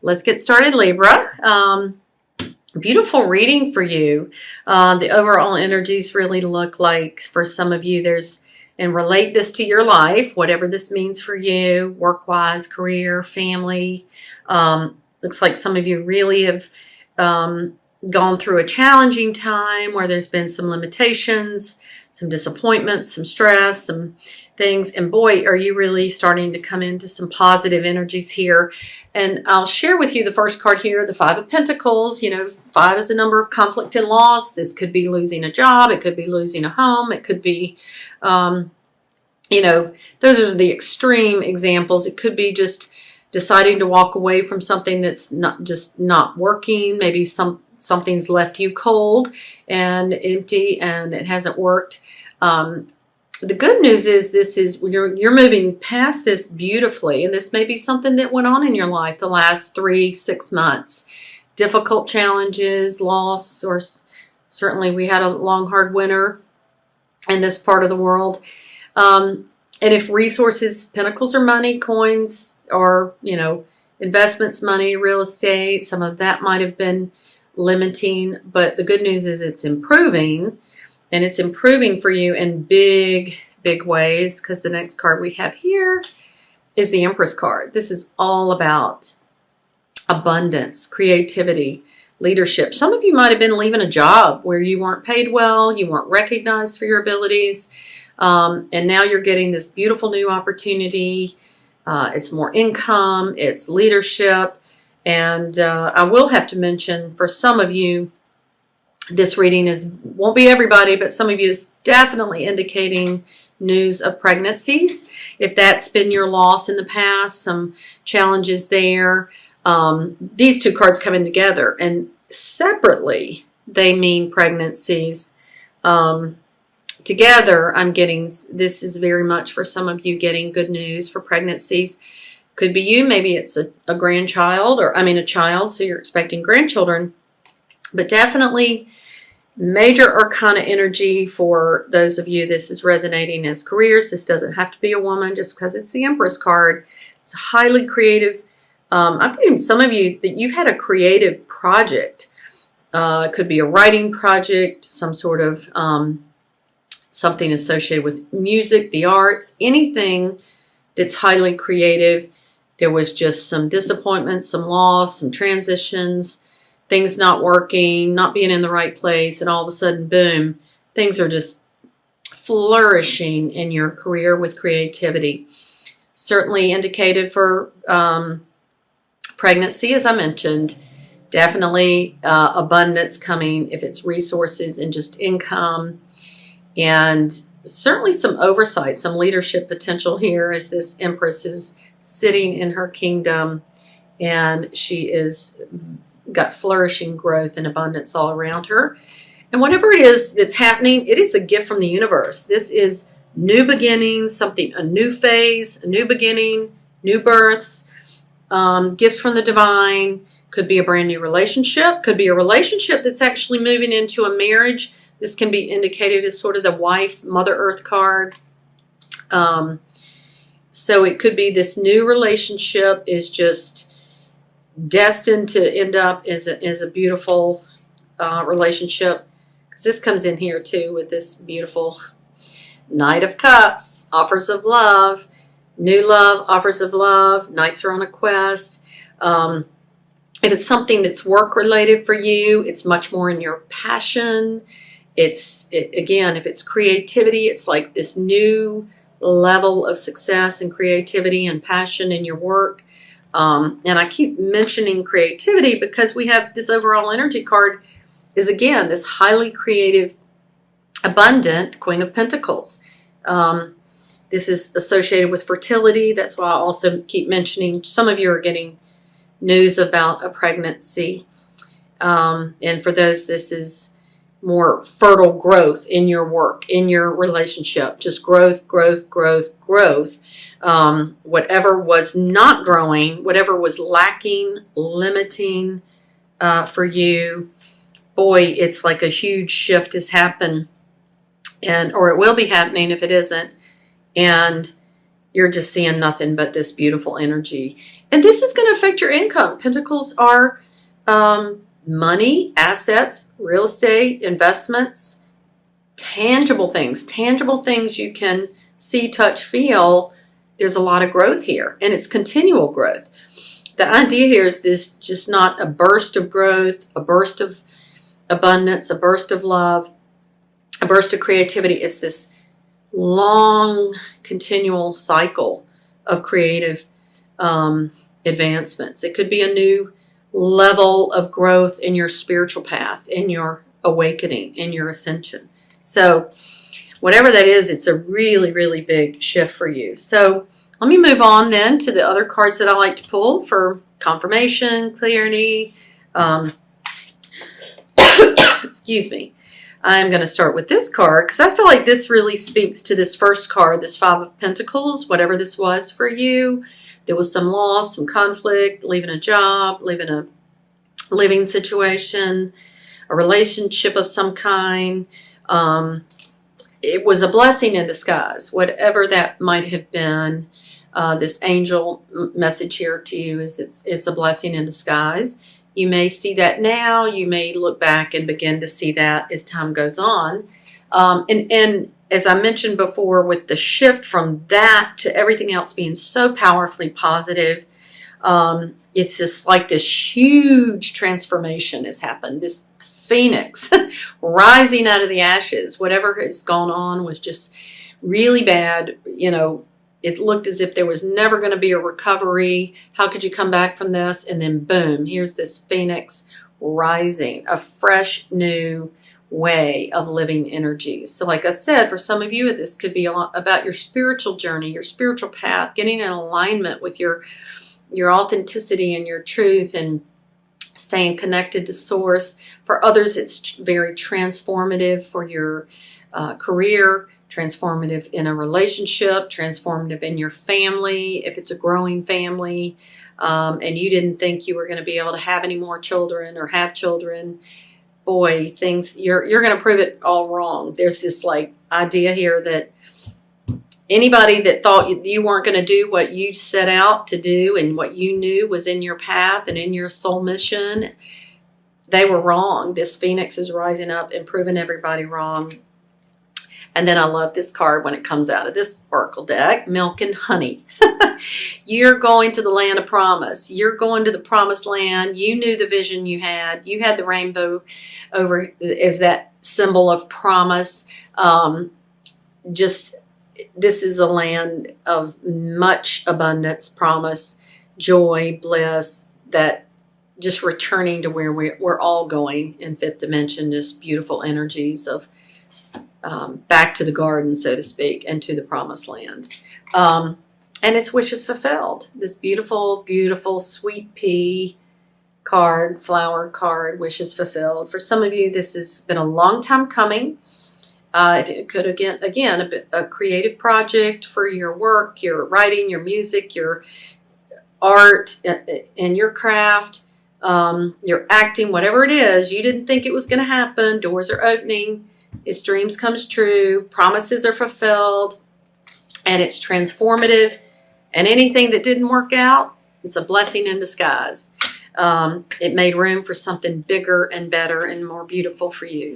Let's get started, Libra. Beautiful reading for you. The overall energies really look like, for some of you, and relate this to your life, whatever this means for you, work-wise, career, family. Looks like some of you really have gone through a challenging time where there's been some limitations, some disappointments, some stress, some things. And boy, are you really starting to come into some positive energies here. And I'll share with you the first card here, the Five of Pentacles. You know, 5 is a number of conflict and loss. This could be losing a job. It could be losing a home. It could be, you know, those are the extreme examples. It could be just deciding to walk away from something that's not working. Maybe something's left you cold and empty and it hasn't worked. The good news is you're moving past this beautifully, and this may be something that went on in your life the last 3-6 months. Difficult challenges, loss, or certainly we had a long, hard winter in this part of the world. And if resources, pentacles, or money, coins, or, you know, investments, money, real estate, some of that might have been limiting, but the good news is it's improving, and it's improving for you in big ways, because the next card we have here is the Empress card. This is all about abundance, creativity, leadership. Some of you might have been leaving a job where you weren't paid well, you weren't recognized for your abilities, and now you're getting this beautiful new opportunity. It's more income, it's leadership. And I will have to mention, for some of you, this reading won't be everybody, but some of you is definitely indicating news of pregnancies. If that's been your loss in the past, some challenges there. These two cards come in together, and separately they mean pregnancies. Together, I'm getting, this is very much for some of you getting good news for pregnancies. Could be you, maybe it's a grandchild, or a child, so you're expecting grandchildren. But definitely major arcana energy for those of you this is resonating as careers. This doesn't have to be a woman just because it's the Empress card. It's highly creative. I'm getting some of you that you've had a creative project. It could be a writing project, some sort of something associated with music, the arts, anything that's highly creative. There was just some disappointment, some loss, some transitions, things not working, not being in the right place, and all of a sudden, boom, things are just flourishing in your career with creativity. Certainly indicated for pregnancy, as I mentioned. Definitely abundance coming if it's resources and just income. And certainly some oversight, some leadership potential here as this Empress is sitting in her kingdom, and she is got flourishing growth and abundance all around her. And whatever it is that's happening, it is a gift from the universe. This is new beginnings, a new phase, a new beginning, new births, gifts from the divine. Could be a brand new relationship, could be a relationship that's actually moving into a marriage. This can be indicated as sort of the wife, Mother Earth card. So it could be this new relationship is just destined to end up as a beautiful relationship. Because this comes in here too with this beautiful Knight of Cups, offers of love, new love, offers of love, knights are on a quest. If it's something that's work related for you, it's much more in your passion. Again, if it's creativity, it's like this new level of success and creativity and passion in your work. And I keep mentioning creativity because we have this overall energy card is, again, this highly creative, abundant Queen of Pentacles. This is associated with fertility. That's why I also keep mentioning some of you are getting news about a pregnancy. And for those, this is more fertile growth in your work, in your relationship, just growth. Whatever was not growing, whatever was lacking, limiting for you, boy, it's like a huge shift has happened, or it will be happening if it isn't, and you're just seeing nothing but this beautiful energy. And this is going to affect your income. Pentacles are money, assets, real estate, investments, tangible things you can see, touch, feel. There's a lot of growth here, and it's continual growth. The idea here is this just not a burst of growth, a burst of abundance, a burst of love, a burst of creativity. It's this long, continual cycle of creative advancements. It could be a new level of growth in your spiritual path, in your awakening, in your ascension. So whatever that is, it's a really, really big shift for you. So let me move on then to the other cards that I like to pull for confirmation, clarity. Excuse me. I'm going to start with this card because I feel like this really speaks to this first card, this Five of Pentacles, whatever this was for you. There was some loss, some conflict, leaving a job, leaving a living situation, a relationship of some kind. It was a blessing in disguise, whatever that might have been. This angel message here to you is it's a blessing in disguise. You may see that now. You may look back and begin to see that as time goes on. And as I mentioned before, with the shift from that to everything else being so powerfully positive, it's just like this huge transformation has happened. This phoenix rising out of the ashes. Whatever has gone on was just really bad. You know, it looked as if there was never going to be a recovery. How could you come back from this? And then boom, here's this phoenix rising, a fresh new way of living energies. So like I said, for some of you, this could be a lot about your spiritual journey, your spiritual path, getting in alignment with your authenticity and your truth and staying connected to source. For others, it's very transformative for your career, transformative in a relationship, transformative in your family, if it's a growing family, and you didn't think you were going to be able to have any more children or have children. Boy, you're going to prove it all wrong. There's this like idea here that anybody that thought you weren't going to do what you set out to do and what you knew was in your path and in your soul mission, they were wrong. This phoenix is rising up and proving everybody wrong. And then I love this card when it comes out of this oracle deck, milk and honey. You're going to the land of promise. You're going to the promised land. You knew the vision you had. You had the rainbow over as that symbol of promise. This is a land of much abundance, promise, joy, bliss, that just returning to where we're all going in fifth dimension, just beautiful energies of back to the garden, so to speak, and to the promised land. And it's wishes fulfilled. This beautiful, beautiful sweet pea card, flower card, wishes fulfilled. For some of you, this has been a long time coming. If it could, again a creative project for your work, your writing, your music, your art, and your craft, your acting, whatever it is, you didn't think it was going to happen. Doors are opening. Its dreams comes true. Promises are fulfilled. And it's transformative. And anything that didn't work out, it's a blessing in disguise. It made room for something bigger and better and more beautiful for you.